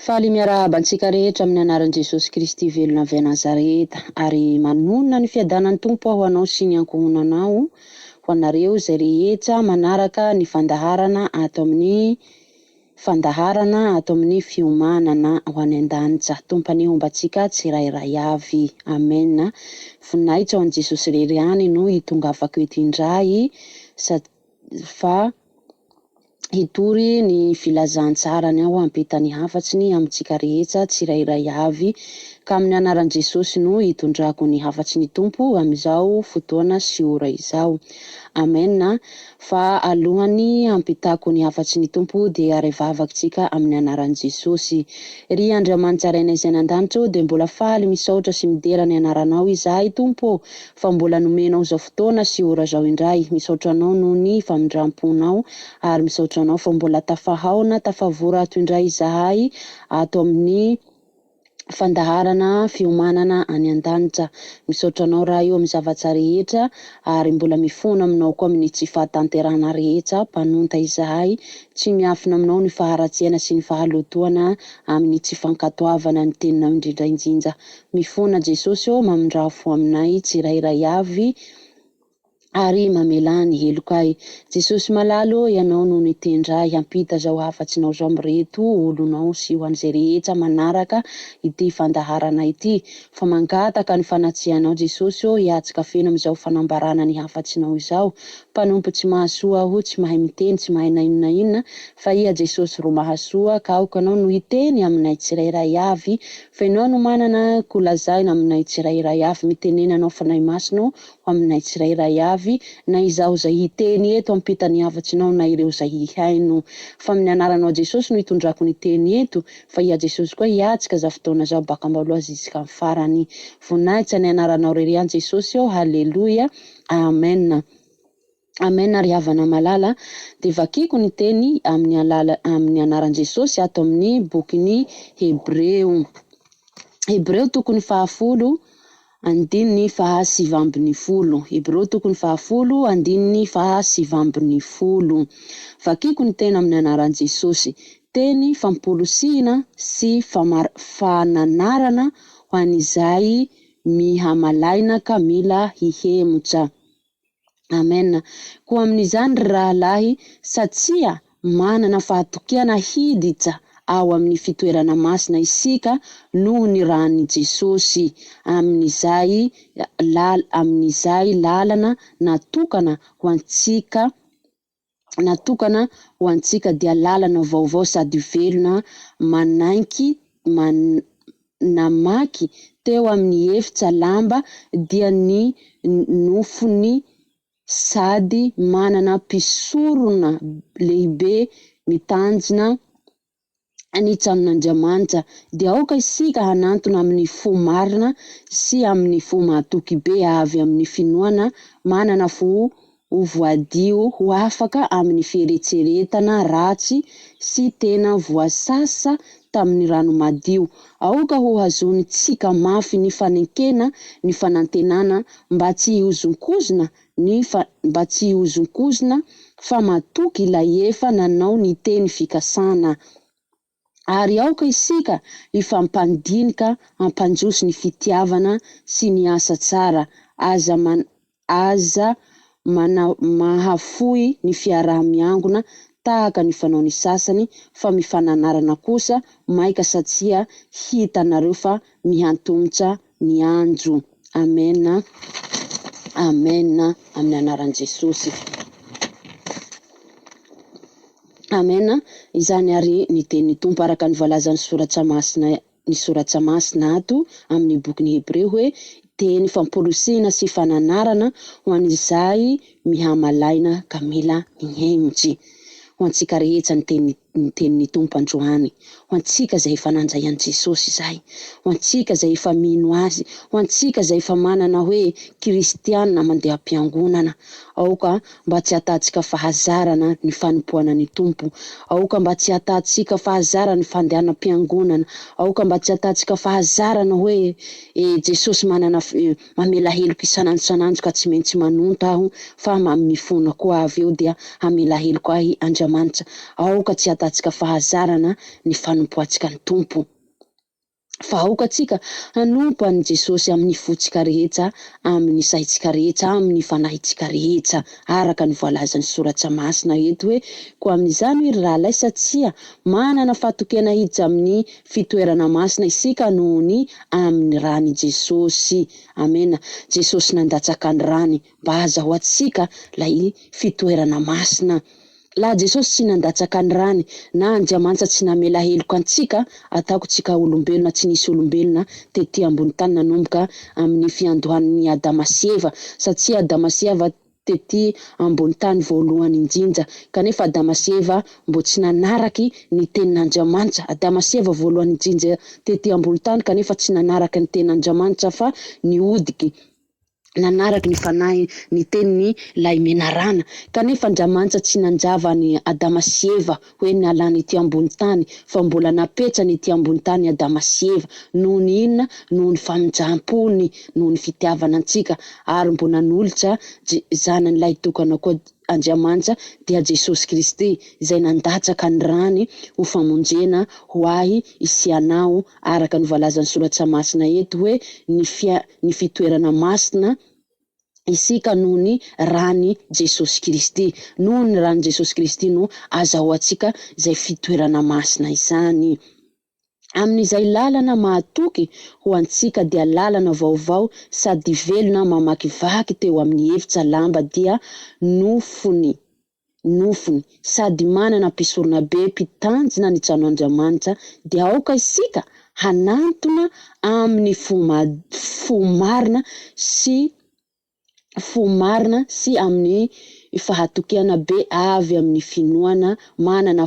Faly miarahaba antsika rehetra amin'ny anaran'i Jesosy Kristy velona avy Nazareta ary manonona ny fiadanan'ny Tompo aho anao sy ny ankohonanao ho anareo izay rehetra manaraka ny fandaharana ato amin'ny fiomanana ho any an-danitra. Tompany ombantsika tsirairay avy. Amen. Voninahitra ho an'i Jesosy rery ihany no hitongavako eto indray fa hitory ny filazantsarany aho hampitany hafatsy amintsika rehetra tsirairay avy ka amin'ny anaran'i Jesosy no hitondrako ny hafatsy ny Tompo amin'izao fotoana sy ora izao. Amen. Fa alohany hampitako ny hafatsy ny Tompo dia arevavakontsika amin'ny anaran'i Jesosy. Ry Andriamanitra rainay izay an-danitra dia mbola faly misaotra sy midera ny anaranao izahay Tompo fa mbola nomenao izao fotoana sy ora izao indray. Misaotra anao noho ny famindramponao ary misaotra anao fa mbola tafahahona tafavory ato indray izahay ato amin'ny fandaharana fiomanana any an-danitra. Misaotra anao raha io amin'ny zavatra rehetra ary mbola mifona aminao koa amin'ny tsy fahatanterana rehetra mpanonta izahay, tsy miafina aminao ny faharatsiana sy ny fahalotoana amin'ny tsy fankatoavana ny teninao indrindraindrindra. Mifona Jesosy mamindrafo aminay tsirairay avy ary mamela ny helokay. Jesosy malalo ianao no nitendray hampita zao hafatsinao zao amreto olonao sy ho an'izay rehetra manaraka ity fandaharana ity. Fa mangataka ny fanatsihanao Jesosy hiatsika feno amin'izao fanambarana ny hafatsinao izao. Mpanompo tsy mahasoa aho, tsy mahay miteny, tsy mahay na inona na inona fa ia Jesosy ro mahasoa ka aoka anao no hiteny aminay tsirairay avy fa ianao no manana kolazaina aminay tsirairay avy, mitenenanao fanahy masonao aminay tsirairay avy na izaho zay hiteny eto ampitany hafatsinao na ireo zay hihaino. Fa amin'ny anaranao Jesosy no hitondrako ny teny eto fa ia Jesosy koa hiatsika za fotoana zao baka ambaloha ziska amin'ny farany. Voninahitra ny anaranao rery ihany Jesosy haleluya. Amen. Amen. Ary havana malala dia vakiko ny teny amin'ny anaran'i Jesosy ato amin'ny bokin'ny Hebreo. Hebreo tokony 10 andininy 7:10. Hebreo tokony 10 andininy 7:10. Vakiko ny teny amin'ny anaran'i Jesosy. Teny fampolosina sy fananarana ho an'izay mihamalaina ka mila hihemotra. Amen. Koa amin'izany rahalahy satria manana fahatokiana hiditra ao amin'ny fitoerana masina isika noho ny rahan'i Jesosy amin'izay lalana natokana ho antsika dia lalana vaovao sady velona manaiky namaky teo amin'ny efitra lamba dia ny nofony sady manana mpisorona lehibe mitanjona ny tranon'Andriamanitra dia aoka isika hanantona amin'ny fo marina sy amin'ny fo mahatoky be avy amin'ny finoana manana fo ho voadio ho afaka amin'ny fieretseretana ratsy sy tena voasasa tamin'ny rano madio. Aoka ho hazony tsika mafy ny fanenkena ny fanantenana mba tsy hiozonkozona fa matoky ilay efa nanao ny teny fikasana. Ary aoka isika ifampandinika ampanjoso ny fitiavana sy ny asa tsara aza mahafoy ny fiaraha-miangona tahaka ny fanao ny sasany fa mifananarana kosa maika satria hitanareo fa mihantomotra ny andro. Amen. Amen. Amin'ny anaran'i Jesosy. Amen. Izany ary ny tenin'ny Tompo araka ny voalazan'ny soratra masina ato amin'ny bokin'ny Hebreo hoe teny fampolosina sy fananarana ho an'izay mihamalaina ka mila mihemotry. Ho antsika rehetra ny tenin'ny Tompo androany, ho antsika izay efa nanjay an'i Jesosy izay, ho antsika izay efa mino azy, ho antsika izay efa manana hoe kristianina mandeha am-piangonana. Aoka mba tsy hatatsika fahazarana ny fanompoana ny Tompo, aoka mba tsy hatatsika fahazarana ny fandehana am-piangonana, aoka mba tsy hatatsika fahazarana hoe Jesosy mamela heloka isanandro ka tsy maintsy manonta aho fa mifona koa avy eo dia hamela heloka ahy Andriamanitra. Aoka tsy ataontsika fahazarana ny fanompoantsika ny tompo. Fa aoka atsika hanompo an' Jesosy amin'ny fotsika rehetra, amin'ny saitsika rehetra, amin'ny fanahintsika rehetra, araka ny voalazan'ny soratra masina eto hoe koa amin'izany hoe raha lay satria manana fahatokena hiditra amin'ny fitoerana masina isika noho ny amin'ny rany Jesosy. Amena. Jesosy nandatsaka ny rany mba azaho atsika lay fitoerana masina. La Jesosy tsy nandatsaka ny rany na Andriamanitra tsy namela heloka antsika, ataoko tsika olombelona tsy nisy olombelona tety ambony tany nanomboka amin'ny fiandohan'ny Adama sy Eva, satria Adama sy Eva tety ambony tany voalohany indrindra, kanefa Adama sy Eva mbo tsy nanaraky ny tenin'Andriamanitra. Adama sy Eva voalohany indrindra tety ambony tany kanefa tsy nanaraky ny tenin'Andriamanitra fa niodiky nanaraky ny fanahy ny teniny lay menarana. Kanefa Andriamanitra tsy nanjava ny Adama sy Eva hoe ny alany ety ambony tany, fa mbola napetrany ety ambony tany Adama sy Eva noho ny inona, noho ny famindrampony, noho ny fitiavana antsika, ary mbo nanolotra zanan'ilay tokana koa Andriamanitra dia Jesosy Kristy izay nandatsaka ny rany ho famonjena ho ahy isy anao, araka ny voalazan'ny soratra masina eto hoe ny fitoerana masina isika noho ny rany Jesosy Kristy. Noho ny rany Jesosy Kristy no azaho atsika izay fitoerana masina izany. Amin'izay lalana mahatoky ho antsika dia lalana vaovao sady velona mamakivaky teo amin'ny efitra lamba dia nofony sady manana mpisorona be mpitanjina ny tranon'Andriamanitra, dia aoka isika hanantona amin'ny fo marina sy amin'ny fahatokiana be avy amin'ny finoana, manana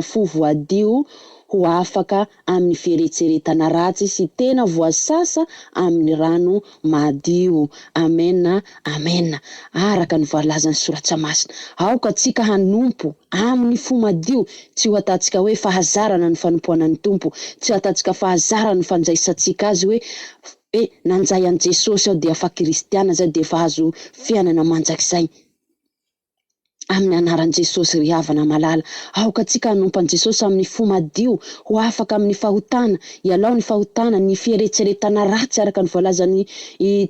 fo voadio ho afaka amin'ny fieretseretana ratsy sy tena voasasa amin'ny rano madio. Amena, amena. Araka ny voalazan'ny soratra masina, aoka atsika hanompo amin'ny fo madio, tsy ho ataontsika hoe fahazarana ny fanompoana ny tompo, tsy ho ataontsika fahazarana ny fanjaisantsika azy hoe nanjay an' Jesosy aho dia fa kristiana zay dia fa azo fiainana manjakizay amin'ny anaran' Jesosy ry havana malala. Aoka atsika hanompo an' Jesosy amin'ny fo madio ho afaka amin'ny fahotana, ialao ny fahotana, ny fieretseretana ratsy araka ny voalazan'ny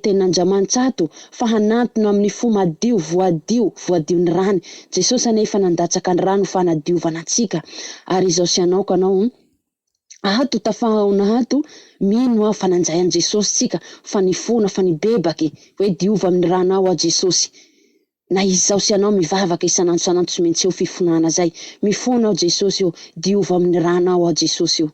tenin'Andriamanitra ato, fa hanantona amin'ny fo madio, voadio ny rany. Jesosy anefa nandatsaka ny rano fanadiovana antsika, ary izao sy anao kanao ato tafahona ato mino aho fa nanjay an' Jesosy tsika, fa nifona fa nibebaky hoe diova amin'ny rano ao a Jesosy. Na izao sy anao mivavaka isanandro tsy maintsy eo fifonana zay, mifona ao Jesosy io, diova amin'ny rano ao a Jesosy io.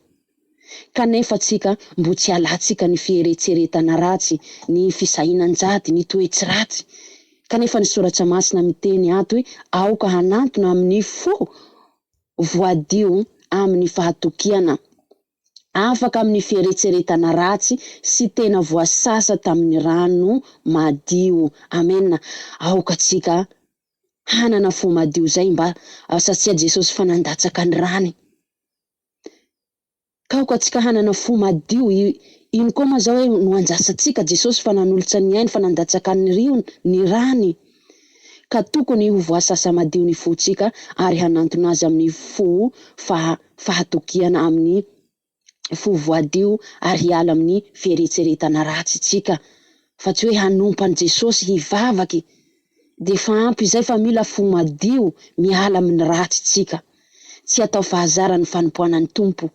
Kanefa tsika mbo tsy alatsika ny fieretseretana ratsy, ny fisahinan-jaty, ny toetsy ratsy. Kanefa ny soratra masina miteny ato hoe aoka hanantona amin'ny fo voadio amin'ny fahatokiana, afaka amin'ny fieretseretana ratsy sy tena voasasa tamin'ny rano madio. Amena. Aoka tsika hanana fo madio zay mba satria Jesosy fa nandatsaka ny rany. Ka aoka tsika hanana fo madio, ino koa ma zao hoe no anjasantsika Jesosy fa nanolotra ny ainy fa nandatsaka ny rany. Ka tokony ho voasasa madio ny fotsika ary hanantona azy amin'ny fo fahatokiana, amin'ny fo voadio, ary hiala amin'ny fieretseretana ratsy tsika. Fa tsy hoe hanompo an' Jesosy hivavaky, de fa ampy izay fa mila fo madio miala amin'ny ratsy tsika, tsy atao fahazara ny fanompoana ny tompo.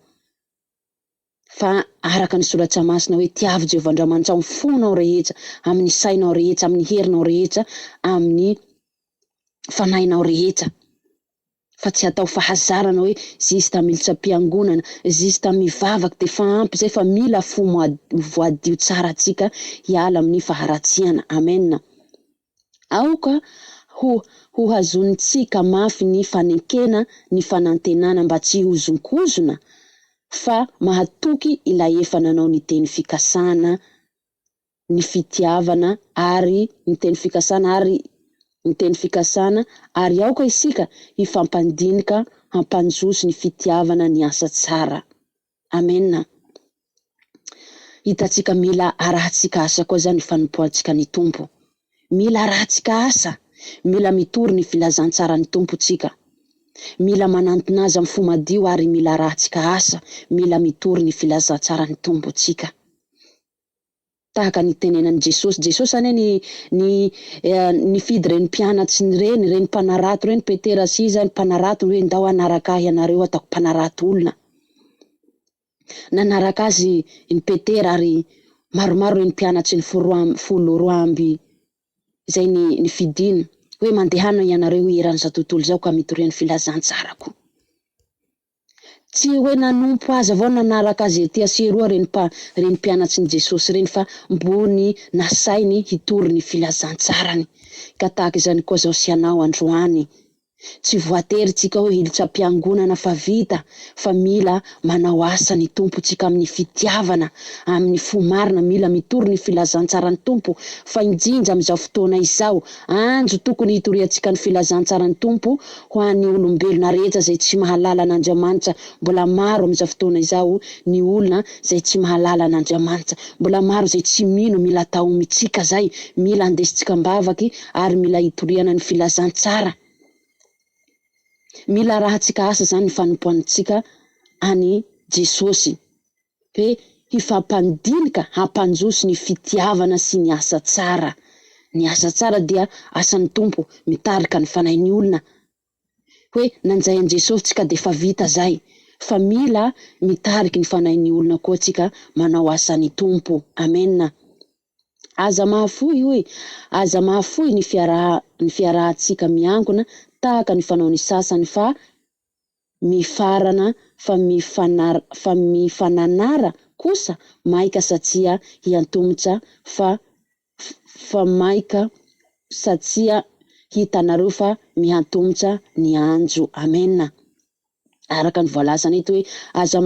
Fa araka ny soratra masina hoe tiavy Jehovah Andriamanitra amin'ny fonao rehetra, amin'ny sainao rehetra, amin'ny herinao rehetra, amin'ny fanahinao rehetra. Fa tsy atao fahazarana hoe zista militra am-piangonana, zista mivavaky, de fa ampy zay fa mila fo voadio tsara tsika hiala amin'ny faharatsiana. Amen. Aoka ho hazonitsika mafy ny fanekena, ny fanantenana mba tsy hozonkozona, fa mahatoky ilay efa nanao ny teny fikasana, ny fitiavana ary ny teny fikasana, ary aoka isika hifampandinika hampanjoso ny fitiavana ny asa tsara. Amen. Hitatsika mila arahantsika asa koa zany fanompoantsika ny tompo. Mila arahantsika asa, mila mitory ny filazantsara ny tompo tsika. Mila manantona azy amin'ny fo madio ary mila rahantsika asa, mila mitory ny filazantsara ny tompontsika. Tahaka ny tenenan'i Jesosy. Jesosy anie nifidy reny mpianatsy reny mpanarato reny, Petera sy iza mpanarato hoe ndao anaraka ahy ianareo ataoko mpanarato olona. Nanaraka azy ny Petera ary maromaro reny mpianatsy ny folo roa amby zay ny fidiny hoe mandehana ianareo eran'izao tontolo zao ka mitory ny filazantsarako. Tsy hoe nanompo azy avao nanaraka azy ety aseroa reny mpianatsy ny Jesosy reny, fa mbony nasainy hitory ny filazantsarany. Ka tahaka izany koa zao sy anao androany. Tsy voatery tsika hoe hiditra am-piangonana fa vita, fa mila manao asa ny tompontsika amin'ny fitiavana, amin'ny fo marina, mila mitory ny filazantsarany tompo. Fa indrindra amin'izao fotoana izao, andro tokony hitoriantsika ny filazantsarany tompo ho an'ny olombelona rehetra zay tsy mahalala an'Andriamanitra. Mbola maro amin'izao fotoana izao ny olona zay tsy mahalala an'Andriamanitra, mbola maro zay tsy mino mila tao mitsika zay, mila andesitsika mbavaky ary mila hitoriana ny filazantsara. Mila rahantsika asa zany ny fanompoantsika any Jesosy hoe hifampandinika hampanjoso ny fitiavana sy ny asa tsara. Ny asa tsara dia asan'ny tompo mitarika ny fanahin'ny olona. Hoe nanjay an Jesosy tsika de fa vita zay, fa mila mitariky ny fanahin'ny olona koa tsika manao asan'ny tompo. Amen. Aza mahafoy hoe, aza mahafoy ny fiarahantsika miangona tahaka ny fanaony sasany, fa mifarana fa mifananara kosa maika satsia hiantomotra fa maika satsia hitanareo fa miantomotra ny andro. Amen. Araka ny voalazana eto hoe aza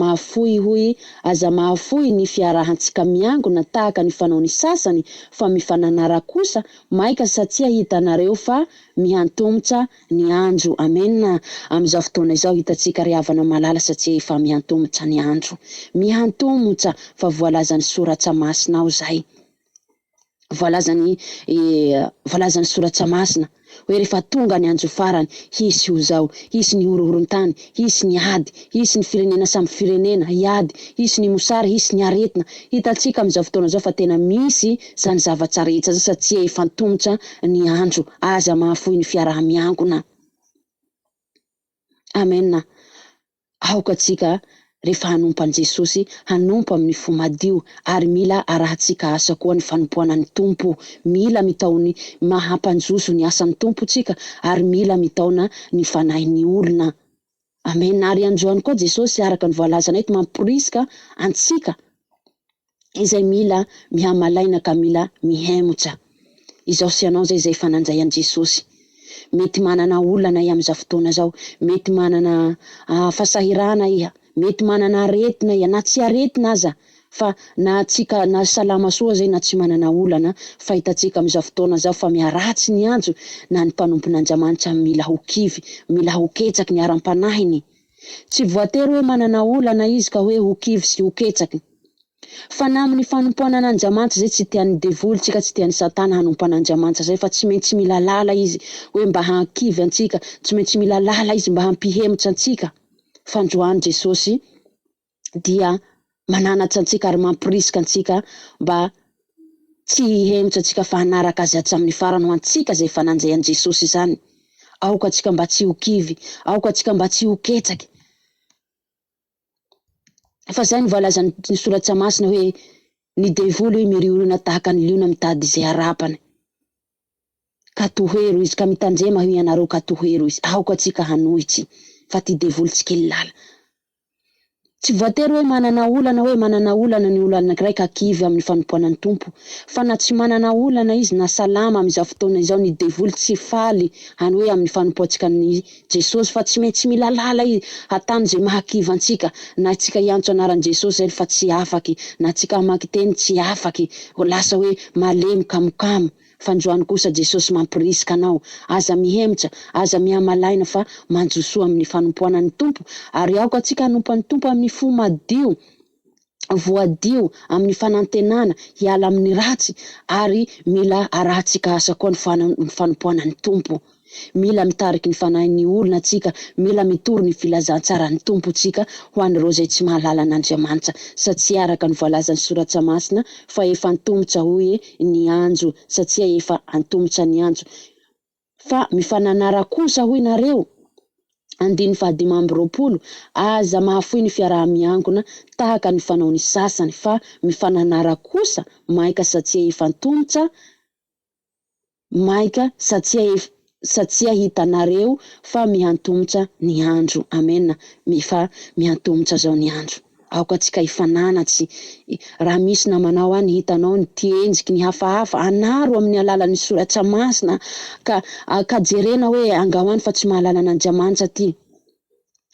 mahafoy ny fiarahantsika miangona tahaka ny fanaony sasany, fa mifananara kosa maika satsia hitanareo fa miantomotra ny andro. Amen. Amin'izao fotoana izao hitatsika ry havana malala satsia efa miantomotra ny andro, miantomotra, fa voalazan'ny soratra masina ao zay. Voalazan'ny soratra masina hoe rehefa tonga ny andro farany, hisy ho zao, hisy ny horohoron-tany, hisy ny ady, hisy ny firenena samby firenena hiady, hisy ny mosary, hisy ny aretina. Hitatsika amin'izao fotoana zao fa tena misy zany zavatra rehetra zay satsia efa antomotra ny andro. Aza mahafoy ny fiaraha-miangona. Amen. Aoka tsika rehefa hanompo an Jesosy, hanompo amin'ny fo madio, ary mila arahantsika asa koa ny fanompoana ny tompo. Mila mitaony mahampanjoso ny asan'ny tompo tsika, ary mila mitaona ny fanahin'ny olona. Amen. Ary androany koa Jesosy araka ny voalazana eto mamporisika antsika izay mila mihamalaina ka mila mihemotra. Izao sy anao zay fananjay an Jesosy. Mety manana olana iha amin'izao fotoana zao, mety manana fasahirana iha, mety manana aretina iha, na tsy aretina aza, fa na tsika na salama soa zay na tsy manana olana, fa hitatsika amin'izao fotoana zao fa miaratsy ny andro na ny mpanompon'Andriamanitra mila ho kivy, mila ho ketsaky ny aram-panahiny. Tsy voatery hoe manana olana izy ka hoe ho kivy sy ho ketsaky, fa na amin'ny fanompoana an'Andriamanitra zay tsy tian'ny devoly tsika, tsy tian'ny satana hanompo an'Andriamanitra zay, fa tsy maintsy mila lala izy hoe mba hankivy antsika, tsy maintsy mila lala izy mba hampihemotra antsika. Fa androany Jesosy dia mananatra antsika ary mampirisika antsika mba tsy hihemotra antsika, fa hanaraka azy hatramin'ny farany ho antsika zay fananjay an Jesosy zany. Aoka antsika mba tsy ho kivy, aoka antsika mba tsy ho ketsaky. Fa zay ny voalazan'ny soratra masina hoe ny devoly miriorina tahaka ny liona mitady izay harapany. Ka tohero izy, ka mitandrema ho ianareo ka tohero izy. Aoka antsika hanohitsy, fa ty devoly tsy kely lala. Tsy voatery hoe manana olana ny olana anankiray ka kivy amin'ny fanompoana ny tompo, fa na tsy manana olana izy na salama amin'izao fotoana izao, ny devoly tsy faly any hoe amin'ny fanompoantsika ny Jesosy, fa tsy maintsy mila lala izy hatany zay mahakivy antsika. Na tsika hiantso anaran'i Jesosy zay fa tsy afaky, na tsika mamaky teny tsy afaky, ho lasa hoe malemy kamokamo. Fa androany kosa Jesosy mampirisika anao, aza mihemotra, aza mihamalaina, fa manjosoa amin'ny fanompoana ny tompo. Ary aoka antsika hanompo ny tompo amin'ny fo madio, voadio, amin'ny fanantenana, hiala amin'ny ratsy, ary mila arahantsika asa koa ny fanompoana ny tompo. Mila mitariky ny fanahin'ny olona tsika, mila mitory ny filazantsara ny tompo tsika ho an'ireo zay tsy mahalala an'Andriamanitra, satria araka ny voalazan'ny soratra masina fa efa antomotra hoe ny anjo, satria efa antomotra ny anjo. Fa mifananara kosa hoy nareo, 15:20, aza mahafoy ny fiaraha-miangona tahaka ny fanaony sasany, fa mifananara kosa maika satria efa antomotra, maika satria hitanareo fa mihantomotra ny andro. Amen. Fa mihantomotra zao ny andro. Aoka tsika hifananatsy, raha misy namanao any hitanao ny tienjiky ny hafahafa, anaro amin'ny alalan'ny soratra masina, ka jerena hoe angahoany fa tsy mahalala an'Andriamanitra ty.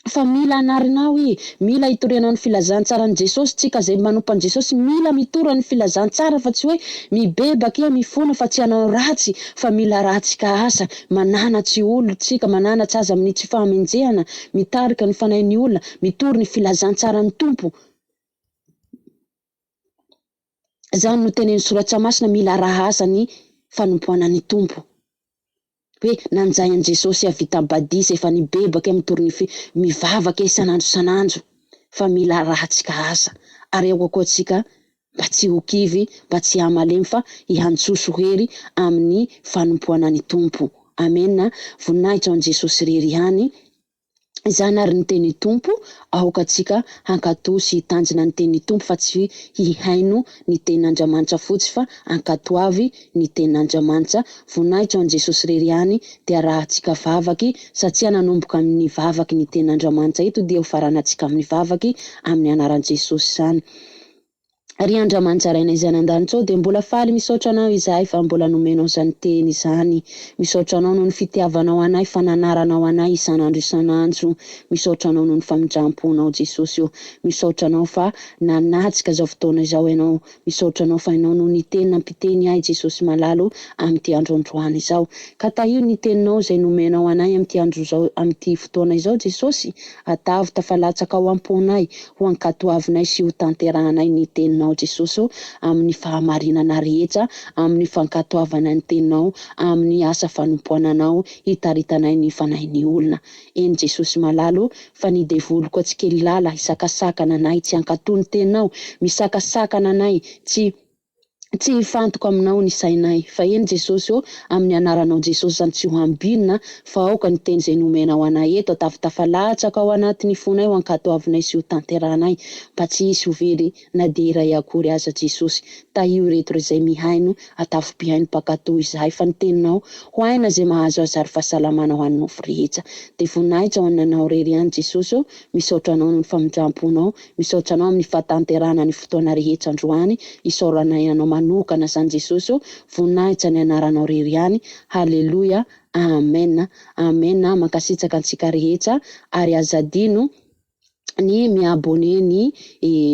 Fa mila anarinao mila hitorenao ny filazantsara Jesosy, tsika zay manompa Jesosy mila mitora ny filazantsara, fa tsy hoe mibebaka mifona fa tsy hanao ratsy, fa mila ratsika asa, mananatsy olo tsika, mananatsy aza amin'ny tsy fahamenjehana, mitarika ny fanahin'ny olona, mitory ny filazantsara ny tompo. Zany no tenen'ny soratra masina, mila raha asa ny fanompoana ny tompo. Hoe nanjay an Jesosy avita badisa efa nibebaka mitory ny mivavaka isanandro, fa mila rahatsika asa. Ary eo koa tsika mba tsy ho kivy, mba tsy hamalemy, fa hiantsoso hery amin'ny fanompoana ny tompo. Amen. Voninahitra an Jesosy rery ihany izany ary ny teny tompo, aoka tsika hankatoa sy hitanjina ny teny tompo, fa tsy hihaino ny tenin'Andriamanitra fotsy, fa hankatoavy ny tenin'Andriamanitra. Voninahitra an Jesosy rery ihany dia raha tsika vavaky, satria nanomboka amin'ny vavaky ny tenin'Andriamanitra eto, dia ho faranatsika amin'ny vavaky amin'ny anaran Jesosy zany. Ry Andriamanitra rainay izay an-danitra ao, dia mbola faly misaotra anao izahay fa mbola nomenao izany teny izany. Misaotra anao noho ny fitiavanao anay, fananaranao anay isanandro, misaotra anao noho ny famindramponao Jesosy io, misaotra anao fa nanatsika zao fotoana izao ianao, misaotra anao fa ianao noho ny teny nampiteny ahy Jesosy malalo amin'ity andro androany izao, ka tahio ny teninao izay nomenao anay amin'ity andro izao, amin'ity fotoana izao Jesosy, atavy tafalatsaka ao am-ponay, ho ankatoavinay sy ho tanterahanay ny teninao Jesosy amin'ny fahamarinana rehetra, amin'ny fankatoavana ny teninao, amin'ny asa fanompoananao hitaritanay ny fanahin'ny olona. Eny Jesosy malalo, fa ny devoloko atsikely lala hisakasakana anay, tsy hankatoa ny teninao, misakasakana anay, tsy hifantoko aminao ny sainay, fa eny Jesosy amin'ny anaranao Jesosy zany tsy ho ambinina, fa aoka ny teny izay nomenao anay eto, atavy tafalatsaka ao anatin'ny fonay ho ankatoavinay sy ho tanterahanay, mba tsy hisy ho very na dia iray akory aza Jesosy. Tahio reto izay mihaino, atavy bihaino mpakatoa izahay, fa ny teninao ho aina zay mahazo azary fahasalamana ho an'ny nofo rehetra. Dia voninahitra ho ananao rery ihany Jesosy, misaotra anao noho ny famindramponao, misaotra anao amin'ny fahatanterana ny fotoana rehetra androany, isaoranay anao manokana zany Jesosy, voninahitra ny anaranao rery ihany. Halleluja. Amen. Amen. Mankasitraka antsika rehetra, ary azadino ny miabone ny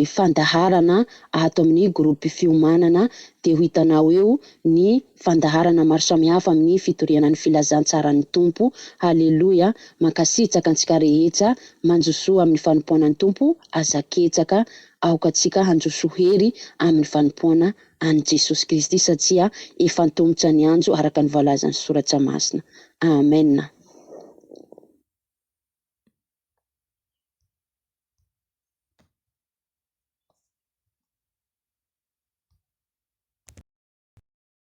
fandaharana ato amin'ny groupe fiomanana, dia ho hitanao eo ny fandaharana maro samihafa amin'ny fitoriana ny filazantsara ny tompo. Halleluja. Mankasitraka antsika rehetra manjosoa amin'ny fanompoana ny tompo, azaketsaka aoka tsika hanjoso hery amin'ny fanompoana an Jesosy Kristy, satria efa antomotra ny andro araka ny voalazan'ny soratra masina. Amen.